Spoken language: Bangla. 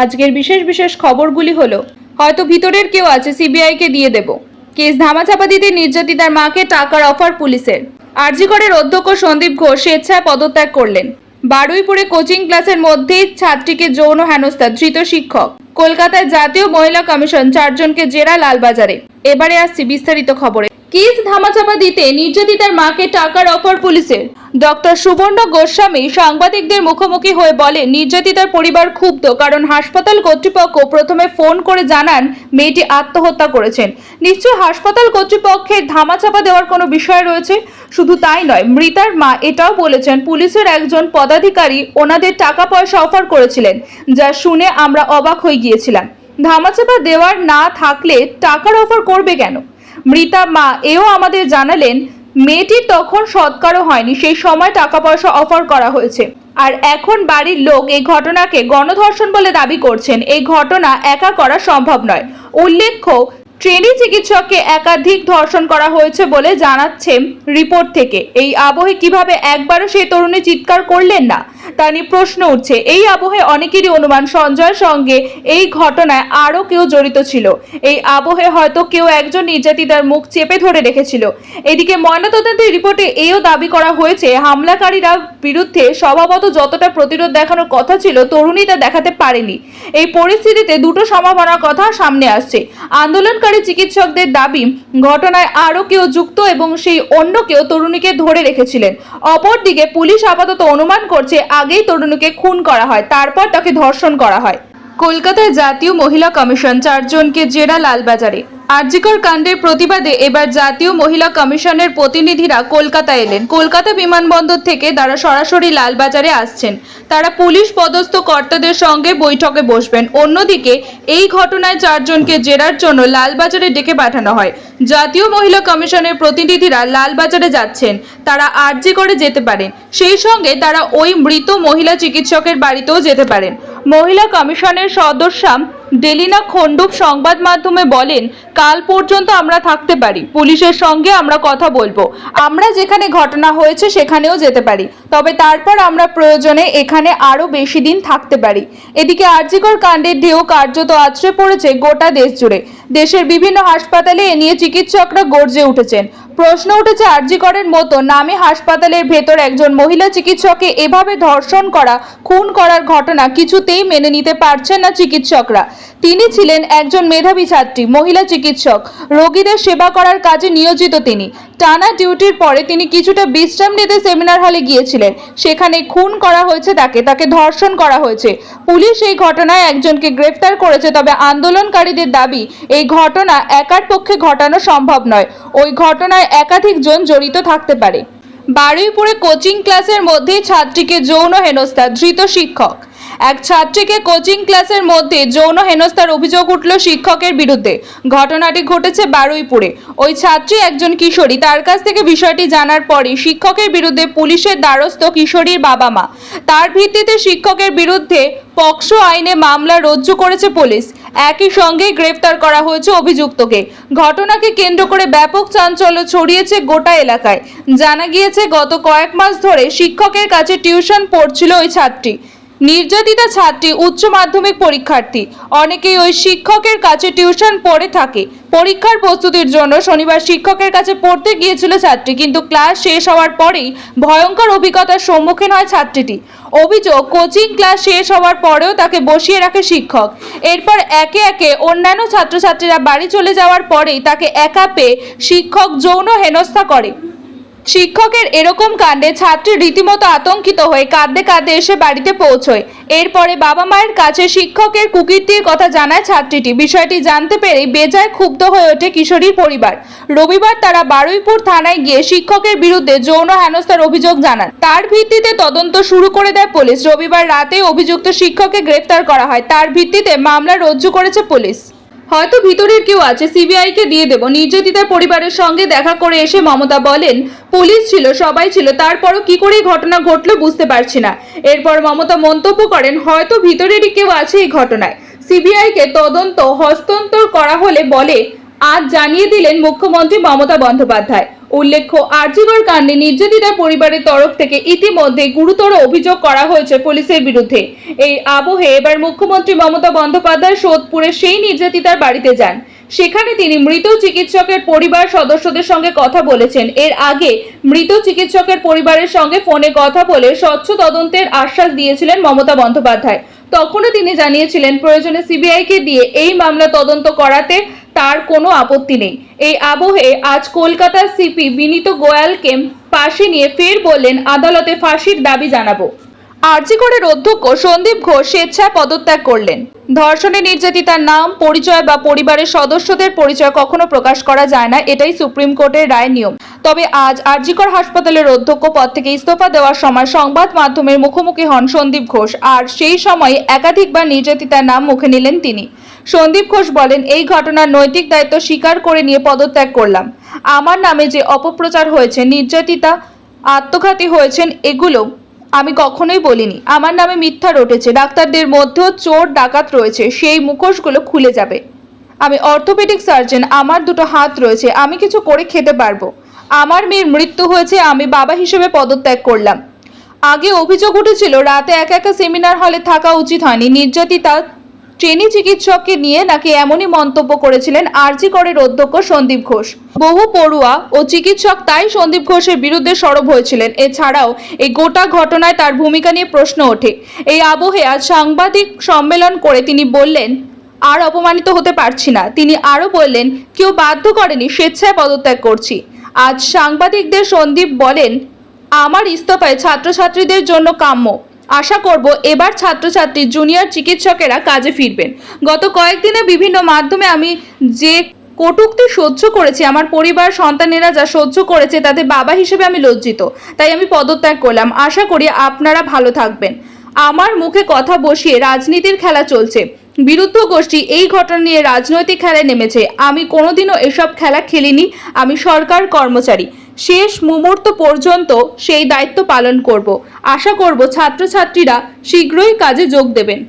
আজকের বিশেষ বিশেষ খবরগুলি হলো, হয়তো ভিতরের কেউ আছে, সিবিআইকে দিয়ে দেব। কেস ধামাচাপা দিতে নির্যাতিতার মাকে টাকার অফার পুলিশের। আরজিকরের অধ্যক্ষ সন্দীপ ঘোষ স্বেচ্ছায় পদত্যাগ করলেন। বারুইপুরে কোচিং ক্লাসের মধ্যেই ছাত্রীকে যৌন হেনস্থা, ধৃত শিক্ষক। কলকাতায় জাতীয় মহিলা কমিশন 4 জনকে জেরা লালবাজারে। এবারে আসছি বিস্তারিত খবরে। কেস ধামাচাপা দিতে নির্যাতিতার মাকে টাকার অফার পুলিশের। ডক্টর সুবর্ণ গোস্বামী সাংবাদিকদের মুখোমুখি হয়ে বলে, নির্যাতিতার পরিবার ক্ষুব্ধ কারণ হাসপাতাল কর্তৃপক্ষ প্রথমে ফোন করে জানান মেয়েটি আত্মহত্যা করেছেন। নিশ্চয় হাসপাতাল কর্তৃপক্ষের ধামাচাপা দেওয়ার কোনো বিষয় রয়েছে। শুধু তাই নয়, মৃতার মা এটাও বলেছেন পুলিশের একজন পদাধিকারী ওনাদের টাকা পয়সা অফার করেছিলেন, যা শুনে আমরা অবাক হয়ে গিয়েছিলাম। ধামাচাপা দেওয়ার না থাকলে টাকার অফার করবে কেন? মৃতা মা এও আমাদের জানালেন, মেয়েটির তখন সৎকারও হয়নি, সেই সময় টাকা পয়সা অফার করা হয়েছে। আর এখন বাড়ির লোক এই ঘটনাকে গণধর্ষণ বলে দাবি করছেন। এই ঘটনা একা করা সম্ভব নয়। উল্লেখ্য, ট্রেনি চিকিৎসককে একাধিক ধর্ষণ করা হয়েছে বলে জানাচ্ছে রিপোর্ট থেকে। এই আবহে কিভাবে একবারও সেই তরুণী চিৎকার করলেন না, তা নিয়ে প্রশ্ন উঠছে। এই আবহে অনেকেরই অনুমান সঞ্জয়ের সঙ্গে এই ঘটনায় আরও কেউ জড়িত ছিল। এই আবহে হয়তো কেউ একজন নির্যাতিতার মুখ চেপে ধরে রেখেছিল। এদিকে ময়নাতদন্তের রিপোর্টে এও দাবি করা হয়েছে, হামলাকারীরা বিরুদ্ধে স্বভাবত যতটা প্রতিরোধ দেখানোর কথা ছিল, তরুণী তা দেখাতে পারেনি। এই পরিস্থিতিতে দুটো সম্ভাবনার কথা সামনে আসছে। আন্দোলনকারী চিকিৎসকদের দাবি, ঘটনায় আরও কেউ যুক্ত এবং সেই অন্য কেউ তরুণীকে ধরে রেখেছিলেন। অপরদিকে পুলিশ আপাতত অনুমান করছে আগেই তরুণীকে খুন করা হয়, তারপর তাকে ধর্ষণ করা হয়। কলকাতায় জাতীয় মহিলা কমিশন 4 জনকে জেরা লালবাজারে। আরজিকর কাণ্ডের প্রতিবাদে এবার জাতীয় মহিলা কমিশনের প্রতিনিধিরা কলকাতায় এলেন। কলকাতা বিমানবন্দর থেকে তারা সরাসরি লালবাজারে আসছেন। তারা পুলিশ পদস্থ কর্তাদের সঙ্গে বৈঠকে বসবেন। অন্যদিকে এই ঘটনায় 4 জনকে জেরার জন্য লালবাজারে ডেকে পাঠানো হয়। জাতীয় মহিলা কমিশনের প্রতিনিধিরা লালবাজারে যাচ্ছেন। তারা আরজিকরে যেতে পারেন, সেই সঙ্গে তারা ওই মৃত মহিলা চিকিৎসকের বাড়িতেও যেতে পারেন। মহিলা কমিশনের সদস্যা ডেলিনা খন্ডুপ সংবাদ মাধ্যমে বলেন, কাল পর্যন্ত আমরা থাকতে পারি, পুলিশের সঙ্গে আমরা কথা বলবো। আমরা যেখানে ঘটনা হয়েছে সেখানেও যেতে পারি, তবে তারপর আমরা প্রয়োজনে এখানে আরো বেশি দিন থাকতে পারি। এদিকে আরজিকর কাণ্ডের ঢেউ কার্যত আছড়ে পড়েছে গোটা দেশ জুড়ে। দেশের বিভিন্ন হাসপাতালে এ নিয়ে চিকিৎসকরা গর্জে উঠেছেন। প্রশ্ন উঠেছে, আরজিকরের মতো নামী হাসপাতালের ভেতর একজন মহিলা চিকিৎসককে এভাবে ধর্ষণ করা, খুন করার ঘটনা কিছুতেই মেনে নিতে পারছেন না চিকিৎসকরা। তিনি ছিলেন একজন মেধাবী ছাত্রী, মহিলা চিকিৎসক, রোগীদের সেবা করার কাজে নিয়োজিত। তিনি টানা ডিউটির পরে তিনি কিছুটা বিশ্রাম নিতে সেমিনার হলে গিয়েছিলেন। সেখানে খুন করা হয়েছে তাকে ধর্ষণ করা হয়েছে। পুলিশ এই ঘটনায় একজনকে গ্রেফতার করেছে, তবে আন্দোলনকারীদের দাবি এই ঘটনা একার পক্ষে ঘটানো সম্ভব নয়। ওই ঘটনায় একাধিক জন জড়িত থাকতে পারে। বারুইপুরে কোচিং ক্লাসের মধ্যেই ছাত্রীকে যৌন হেনস্থা, ধৃত শিক্ষক। এক ছাত্রীকে কোচিং ক্লাসের মধ্যে যৌন হেনস্থার অভিযোগ উঠল শিক্ষকের বিরুদ্ধে। ঘটনাটি ঘটেছে বারুইপুরে। ওই ছাত্রী একজন কিশোরী। তার কাছ থেকে বিষয়টি জানার পরে শিক্ষকের বিরুদ্ধে পুলিশের দ্বারস্থ কিশোরীর বাবা মা। তার ভিত্তিতে শিক্ষকের বিরুদ্ধে পক্সো আইনে মামলা রুজু করেছে পুলিশ। একই সঙ্গে গ্রেফতার করা হয়েছে অভিযুক্তকে। ঘটনাকে কেন্দ্র করে ব্যাপক চাঞ্চল্য ছড়িয়েছে গোটা এলাকায়। জানা গিয়েছে, গত কয়েক মাস ধরে শিক্ষকের কাছে টিউশন পড়ছিল ওই ছাত্রী। নির্যাতিতা ছাত্রী উচ্চ মাধ্যমিক পরীক্ষার্থী। অনেকেই ওই শিক্ষকের কাছে টিউশন পড়ে থাকে। পরীক্ষার প্রস্তুতির জন্য শনিবার শিক্ষকের কাছে পড়তে গিয়েছিল ছাত্রী, কিন্তু ক্লাস শেষ হওয়ার পরেই ভয়ঙ্কর অভিজ্ঞতার সম্মুখীন হয় ছাত্রীটি। অভিযোগ, কোচিং ক্লাস শেষ হওয়ার পরেও তাকে বসিয়ে রাখে শিক্ষক। এরপর একে একে অন্যান্য ছাত্রছাত্রীরা বাড়ি চলে যাওয়ার পরেই তাকে একা পেয়ে শিক্ষক যৌন হেনস্থা করে। শিক্ষকের এরকম কাণ্ডে ছাত্রী রীতিমতো আতঙ্কিত হয়ে কাঁদতে কাঁদতে এসে বাড়িতে পৌঁছয়। এরপরে বাবা মায়ের কাছে শিক্ষকের কুকীর্তির কথা জানায় ছাত্রীটি। বিষয়টি জানতে পেরে বেজায় ক্ষুব্ধ হয়ে ওঠে কিশোরীর পরিবার। রবিবার তারা বারুইপুর থানায় গিয়ে শিক্ষকের বিরুদ্ধে যৌন হেনস্থার অভিযোগ জানান। তার ভিত্তিতে তদন্ত শুরু করে দেয় পুলিশ। রবিবার রাতে অভিযুক্ত শিক্ষককে গ্রেফতার করা হয়। তার ভিত্তিতে মামলা রুজু করেছে পুলিশ। হয়তো ভিতরের কেউ আছে, সিবিআইকে দিয়ে দেব। নির্যাতিতার পরিবারের সঙ্গে দেখা করে এসে মমতা বলেন, পুলিশ ছিল, সবাই ছিল, তারপরও কি করে ঘটনা ঘটলো বুঝতে পারছি না। এরপর মমতা মন্তব্য করেন, হয়তো ভিতরেরই কেউ আছে এই ঘটনায়। সিবিআইকে তদন্ত হস্তান্তর করা হলে বলে আজ জানিয়ে দিলেন মুখ্যমন্ত্রী মমতা বন্দ্যোপাধ্যায়। উল্লেখ্য, আরজিকর কাণ্ডে নির্যাতিতার পরিবারের তরফ থেকে ইতিমধ্যে গুরুতর অভিযোগ করা হয়েছে পুলিশের বিরুদ্ধে। এই আবহে এবার মুখ্যমন্ত্রী মমতা বন্দ্যোপাধ্যায় সোদপুরে সেই নির্যাতিতার বাড়িতে যান। সেখানে তিনি মৃত চিকিৎসকের পরিবার সদস্যদের সঙ্গে কথা বলেছেন। এর আগে মৃত চিকিৎসকের পরিবারের সঙ্গে ফোনে কথা বলে স্বচ্ছ তদন্তের আশ্বাস দিয়েছিলেন মমতা বন্দ্যোপাধ্যায়। তখনও তিনি জানিয়েছিলেন প্রয়োজনে সিবিআইকে দিয়ে এই মামলা তদন্ত করাতে তার কোনো আপত্তি নেই। এই আবহে আজ কলকাতার সিপি বিনীত গোয়ালকে পাশে নিয়ে ফের বললেন, আদালতে ফাঁসির দাবি জানাবো। আরজিকরের অধ্যক্ষ সন্দীপ ঘোষ স্বেচ্ছায় পদত্যাগ করলেন। ধর্ষণে নির্যাতিতার নাম, পরিচয় বা পরিবারের সদস্যদের পরিচয় কখনো প্রকাশ করা যায় না, এটাই সুপ্রিম কোর্টের রায় নিয়ম। তবে আজ আরজিকর হাসপাতালের অধ্যক্ষ পদ থেকে ইস্তফা দেওয়ার সময় সংবাদ মাধ্যমের মুখোমুখি হন সন্দীপ ঘোষ, আর সেই সময় একাধিকবার নির্যাতিতার নাম মুখে নিলেন তিনি। সন্দীপ ঘোষ বলেন, এই ঘটনার নৈতিক দায়িত্ব স্বীকার করে নিয়ে পদত্যাগ করলাম। আমার নামে যে অপপ্রচার হয়েছে, নির্যাতিতা আত্মঘাতী হয়েছেন, এগুলো আমি কখনোই বলিনি। আমার নামে মিথ্যা রটেছে। ডাক্তারদের মধ্যেও চোর ডাকাত রয়েছে, সেই মুখোশগুলো খুলে যাবে। আমি অর্থোপেডিক সার্জন, আমার দুটো হাত রয়েছে, আমি কিছু করে খেতে পারবো। আমার মেয়ের মৃত্যু হয়েছে, আমি বাবা হিসেবে পদত্যাগ করলাম। আগে অভিযোগ উঠেছিল রাতে একা একা সেমিনার হলে থাকা উচিত হয়নি। নির্যাতিতা ট্রেনি চিকিৎসককে নিয়ে নাকি এমনই মন্তব্য করেছিলেন আরজিকরের অধ্যক্ষ সন্দীপ ঘোষ। বহু পড়ুয়া ও চিকিৎসক তাই সন্দীপ ঘোষের বিরুদ্ধে সরব হয়েছিলেন। এছাড়াও এই গোটা ঘটনায় তার ভূমিকা নিয়ে প্রশ্ন ওঠে। এই আবহে আজ সাংবাদিক সম্মেলন করে তিনি বললেন, আর অপমানিত হতে পারছি না। তিনি আরও বললেন, কেউ বাধ্য করেনি, স্বেচ্ছায় পদত্যাগ করছি। আজ সাংবাদিকদের সন্দীপ বলেন, আমার ইস্তফায় ছাত্রছাত্রীদের জন্য কাম্য। আশা করব এবার ছাত্রছাত্রী জুনিয়র চিকিৎসকেরা কাজে ফিরবেন। গত কয়েকদিনে বিভিন্ন মাধ্যমে আমি যে কটূক্তি সহ্য করেছি, আমার পরিবার সন্তানেরা যা সহ্য করেছে, তাতে বাবা হিসেবে আমি লজ্জিত। তাই আমি পদত্যাগ করলাম। আশা করি আপনারা ভালো থাকবেন। আমার মুখে কথা বসিয়ে রাজনীতির খেলা চলছে। বিরুদ্ধ গোষ্ঠী এই ঘটনা নিয়ে রাজনৈতিক খেলায় নেমেছে। আমি কোনোদিনও এসব খেলা খেলিনি। আমি সরকার কর্মচারী, শেষ মুহূর্ত পর্যন্ত সেই দায়িত্ব পালন করব। আশা করব ছাত্রছাত্রীরা শীঘ্রই কাজে যোগ দেবেন।